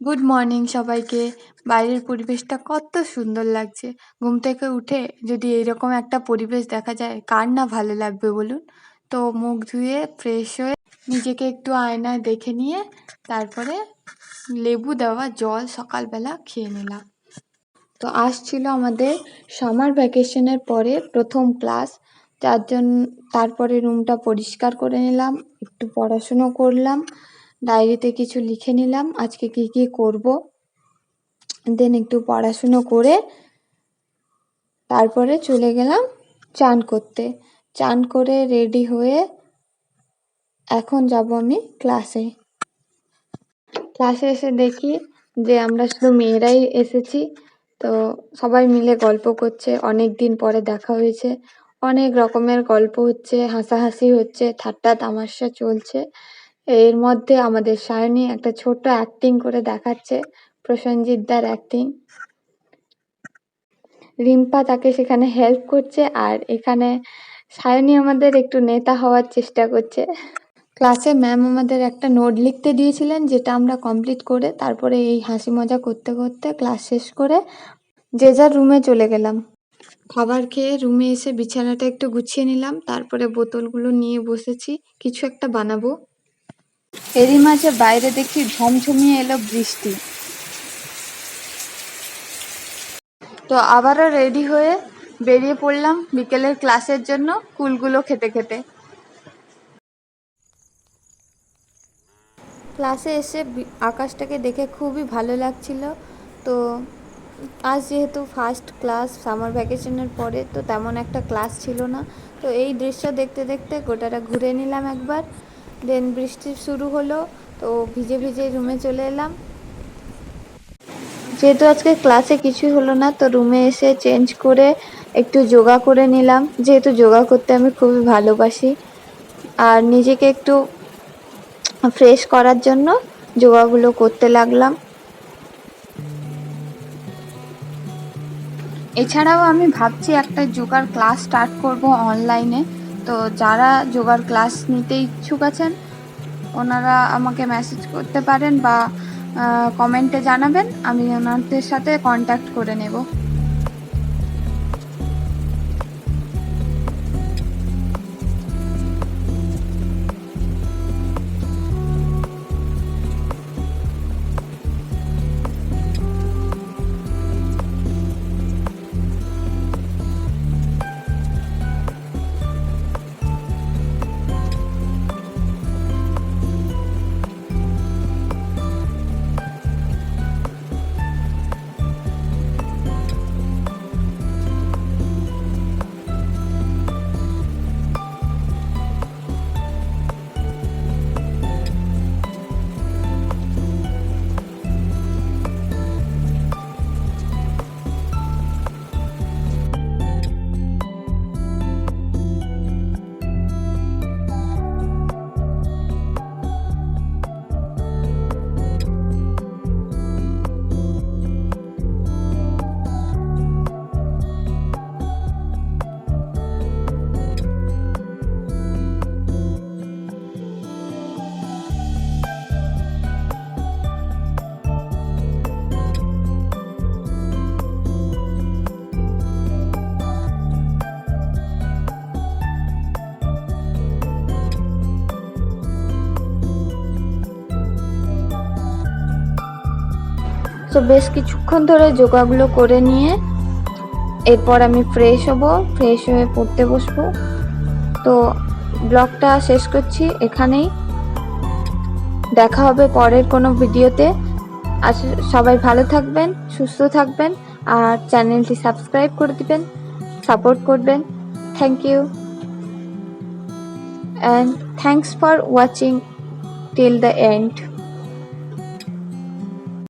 Good morning সবাইকে। বাইরের পরিবেশটা কত সুন্দর লাগছে। ঘুম থেকে উঠে যদি এইরকম একটা পরিবেশ দেখা যায় কার না ভালো লাগবে বলুন। তো মুখ ধুয়ে ফ্রেশ হয়ে নিজেকে একটু আয়নায় দেখে নিয়ে তারপরে লেবু দেওয়া জল সকালবেলা খেয়ে নিলাম। তো আজ ছিল আমাদের সামার ভ্যাকেশনের পরে প্রথম ক্লাস, যার জন্য তারপরে রুমটা পরিষ্কার করে নিলাম, একটু পড়াশুনো করলাম, ডায়েরিতে কিছু লিখে নিলাম আজকে কি কি করব। দেন একটু পড়াশুনো করে তারপরে চলে গেলাম চান করতে। চান করে রেডি হয়ে এখন যাব আমি ক্লাসে। ক্লাসে এসে দেখি যে আমরা শুধু মেয়েরাই এসেছি। তো সবাই মিলে গল্প করছে, অনেক দিন পরে দেখা হয়েছে, অনেক রকমের গল্প হচ্ছে, হাসাহাসি হচ্ছে, ঠাট্টা তামাশা চলছে। এর মধ্যে আমাদের সায়নী একটা ছোট্ট অ্যাক্টিং করে দেখাচ্ছে, প্রসেনজিৎদার অ্যাক্টিং। রিম্পা তাকে সেখানে হেল্প করছে, আর এখানে সায়নী আমাদের একটু নেতা হওয়ার চেষ্টা করছে। ক্লাসে ম্যাম আমাদের একটা নোট লিখতে দিয়েছিলেন, যেটা আমরা কমপ্লিট করে তারপরে এই হাসি মজা করতে করতে ক্লাস শেষ করে যে যার রুমে চলে গেলাম। খাবার খেয়ে রুমে এসে বিছানাটা একটু গুছিয়ে নিলাম, তারপরে বোতলগুলো নিয়ে বসেছি কিছু একটা বানাবো। এরই মাঝে বাইরে দেখি ঝমঝমিয়ে এলো বৃষ্টি। তো আবারও রেডি হয়ে বেরিয়ে পড়লাম বিকেলের ক্লাসের জন্য, কুলগুলো খেতে খেতে। ক্লাসে এসে আকাশটাকে দেখে খুবই ভালো লাগছিল। তো আজ যেহেতু ফার্স্ট ক্লাস সামার ভ্যাকেশনের পরে, তো তেমন একটা ক্লাস ছিল না। তো এই দৃশ্য দেখতে দেখতে গোটাটা ঘুরে নিলাম একবার। দেন বৃষ্টি শুরু হলো, তো ভিজে ভিজে রুমে চলে এলাম। যেহেতু আজকে ক্লাসে কিছুই হলো না, তো রুমে এসে চেঞ্জ করে একটু যোগা করে নিলাম, যেহেতু যোগা করতে আমি খুবই ভালোবাসি। আর নিজেকে একটু ফ্রেশ করার জন্য যোগাগুলো করতে লাগলাম। এছাড়াও আমি ভাবছি একটা যোগার ক্লাস স্টার্ট করব অনলাইনে। তো যারা যোগার ক্লাস নিতে ইচ্ছুক আছেন ওনারা আমাকে মেসেজ করতে পারেন বা কমেন্টে জানাবেন, আমি ওনাদের সাথে কন্ট্যাক্ট করে নেব। তো বেশ কিছুক্ষণ ধরে যোগাগুলো করে নিয়ে এরপর আমি ফ্রেশ হব, ফ্রেশ হয়ে পড়তে বসবো। তো ব্লগটা শেষ করছি এখানেই, দেখা হবে পরের কোনো ভিডিওতে। আর সবাই ভালো থাকবেন, সুস্থ থাকবেন, আর চ্যানেলটি সাবস্ক্রাইব করে দিবেন, সাপোর্ট করবেন। Thank you and thanks for watching till the end.